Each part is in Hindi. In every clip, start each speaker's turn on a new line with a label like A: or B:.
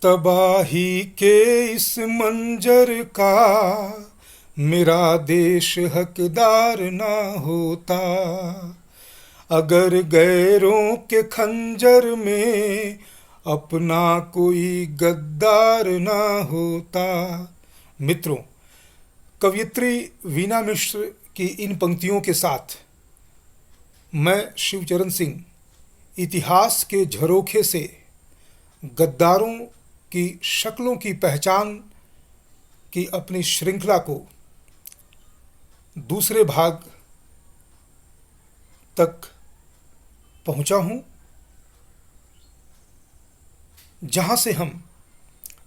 A: तबाही के इस मंजर का मेरा देश हकदार ना होता, अगर गैरों के खंजर में अपना कोई गद्दार ना होता। मित्रों, कवयित्री वीना मिश्र की इन पंक्तियों के साथ मैं शिवचरण सिंह इतिहास के झरोखे से गद्दारों की शक्लों की पहचान की अपनी श्रृंखला को दूसरे भाग तक पहुंचा हूं, जहां से हम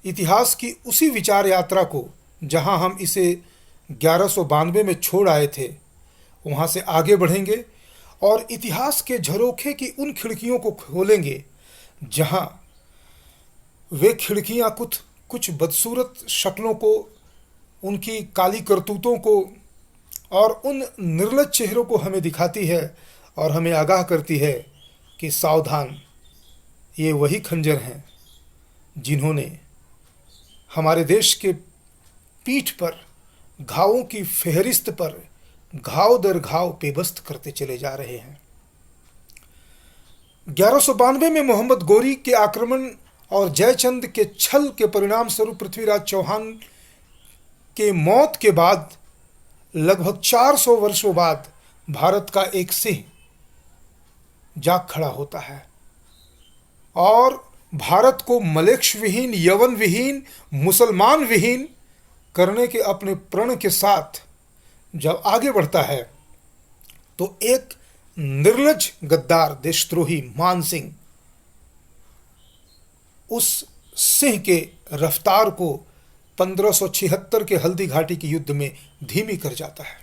A: इतिहास की उसी विचार यात्रा को, जहां हम इसे 1192 में छोड़ आए थे, वहां से आगे बढ़ेंगे और इतिहास के झरोखे की उन खिड़कियों को खोलेंगे जहां वे खिड़कियां कुछ बदसूरत शक्लों को, उनकी काली करतूतों को और उन निर्लज चेहरों को हमें दिखाती है और हमें आगाह करती है कि सावधान, ये वही खंजर हैं जिन्होंने हमारे देश के पीठ पर घावों की फेहरिस्त पर घाव दर घाव पेबस्त करते चले जा रहे हैं। 1192 में मोहम्मद गोरी के आक्रमण और जयचंद के छल के परिणाम स्वरूप पृथ्वीराज चौहान के मौत के बाद लगभग 400 वर्षों बाद भारत का एक सिंह जाग खड़ा होता है और भारत को मलेक्ष विहीन, यवन विहीन, मुसलमान विहीन करने के अपने प्रण के साथ जब आगे बढ़ता है तो एक निर्लज गद्दार देशद्रोही मान सिंह उस सिंह के रफ्तार को 1576 के हल्दी घाटी की युद्ध में धीमी कर जाता है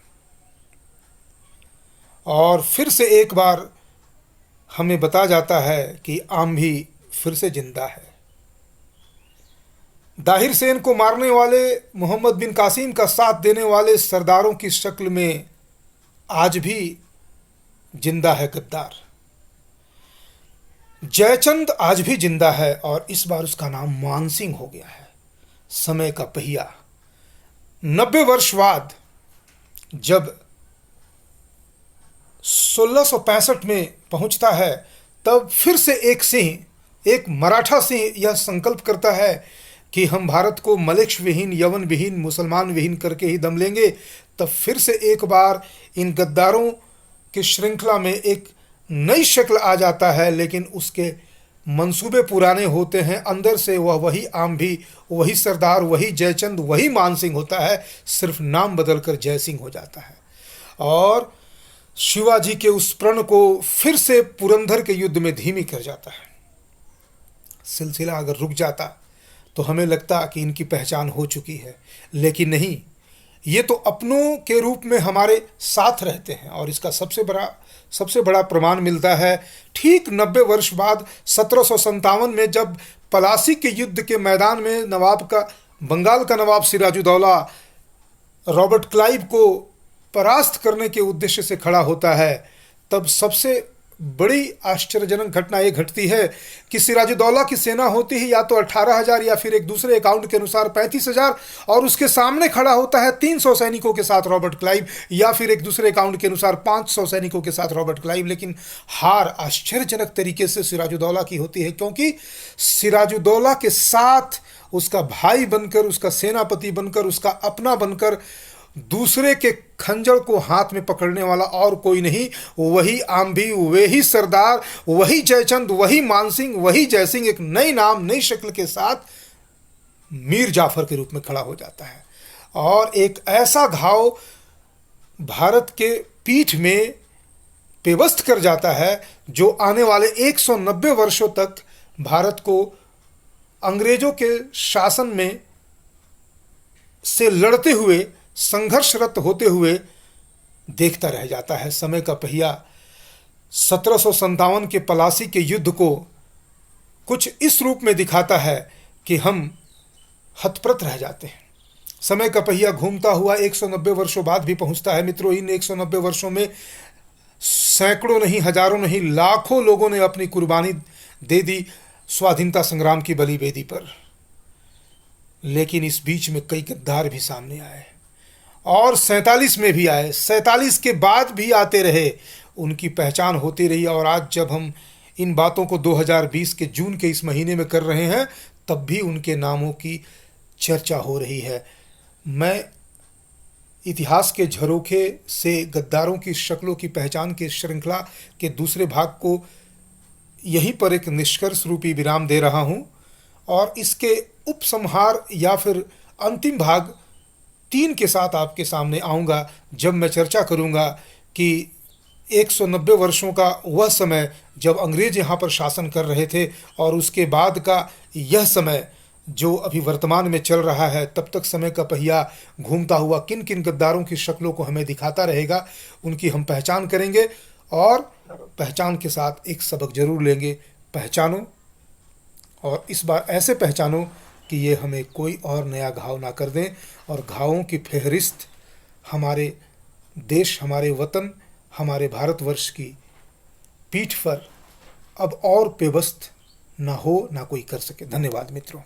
A: और फिर से एक बार हमें बता जाता है कि आंधी फिर से जिंदा है। दाहिर सेन को मारने वाले मोहम्मद बिन कासिम का साथ देने वाले सरदारों की शक्ल में आज भी जिंदा है गद्दार। जयचंद आज भी जिंदा है और इस बार उसका नाम मान सिंह हो गया है। समय का पहिया 90 वर्ष बाद जब 1665 में पहुंचता है, तब फिर से एक सिंह, एक मराठा सिंह यह संकल्प करता है कि हम भारत को मलेक्ष विहीन, यवन विहीन, मुसलमान विहीन करके ही दम लेंगे। तब फिर से एक बार इन गद्दारों की श्रृंखला में एक नई शक्ल आ जाता है, लेकिन उसके मंसूबे पुराने होते हैं। अंदर से वह वही आंधी, वही सरदार, वही जयचंद, वही मान सिंह होता है, सिर्फ नाम बदलकर जय सिंह हो जाता है और शिवाजी के उस प्रण को फिर से पुरंदर के युद्ध में धीमी कर जाता है। सिलसिला अगर रुक जाता तो हमें लगता कि इनकी पहचान हो चुकी है, लेकिन नहीं, ये तो अपनों के रूप में हमारे साथ रहते हैं और इसका सबसे बड़ा प्रमाण मिलता है ठीक 90 वर्ष बाद 1757 में, जब पलासी के युद्ध के मैदान में बंगाल का नवाब सिराजुद्दौला रॉबर्ट क्लाइव को परास्त करने के उद्देश्य से खड़ा होता है। तब सबसे बड़ी आश्चर्यजनक घटना ये घटती है कि सिराजुद्दौला की सेना होती है या तो 18,000 या फिर एक दूसरे अकाउंट के अनुसार 35,000 और उसके सामने खड़ा होता है 300 सैनिकों के साथ रॉबर्ट क्लाइव, या फिर एक दूसरे अकाउंट के अनुसार 500 सैनिकों के साथ रॉबर्ट क्लाइव। लेकिन हार आश्चर्यजनक तरीके से सिराजुद्दौला की होती है, क्योंकि सिराजुद्दौला के साथ उसका भाई बनकर, उसका सेनापति बनकर, उसका अपना बनकर दूसरे के खंजर को हाथ में पकड़ने वाला और कोई नहीं, वही आंधी, वही सरदार, वही जयचंद, वही मान सिंह, वही जय सिंह एक नई नाम, नई शक्ल के साथ मीर जाफर के रूप में खड़ा हो जाता है और एक ऐसा घाव भारत के पीठ में पेवस्त कर जाता है जो आने वाले 190 वर्षों तक भारत को अंग्रेजों के शासन में से लड़ते हुए, संघर्षरत होते हुए देखता रह जाता है। समय का पहिया 1757 के पलासी के युद्ध को कुछ इस रूप में दिखाता है कि हम हतप्रत रह जाते हैं। समय का पहिया घूमता हुआ 190 वर्षों बाद भी पहुंचता है। मित्रों, इन 190 वर्षों में सैकड़ों नहीं, हजारों नहीं, लाखों लोगों ने अपनी कुर्बानी दे दी स्वाधीनता संग्राम की बलि वेदी पर। लेकिन इस बीच में कई गद्दार भी सामने आए और 47 में भी आए, 47 के बाद भी आते रहे, उनकी पहचान होती रही। और आज जब हम इन बातों को 2020 के जून के इस महीने में कर रहे हैं, तब भी उनके नामों की चर्चा हो रही है। मैं इतिहास के झरोखे से गद्दारों की शक्लों की पहचान की श्रृंखला के दूसरे भाग को यहीं पर एक निष्कर्ष रूपी विराम दे रहा हूं और इसके उपसंहार या फिर अंतिम भाग 3 के साथ आपके सामने आऊंगा, जब मैं चर्चा करूंगा कि 190 वर्षों का वह समय जब अंग्रेज यहाँ पर शासन कर रहे थे और उसके बाद का यह समय जो अभी वर्तमान में चल रहा है, तब तक समय का पहिया घूमता हुआ किन किन गद्दारों की शक्लों को हमें दिखाता रहेगा, उनकी हम पहचान करेंगे और पहचान के साथ एक सबक जरूर लेंगे। पहचानो, और इस बार ऐसे पहचानो कि ये हमें कोई और नया घाव ना कर दें और घावों की फहरिस्त हमारे देश, हमारे वतन, हमारे भारतवर्ष की पीठ पर अब और पेवस्त ना हो, ना कोई कर सके। धन्यवाद मित्रों।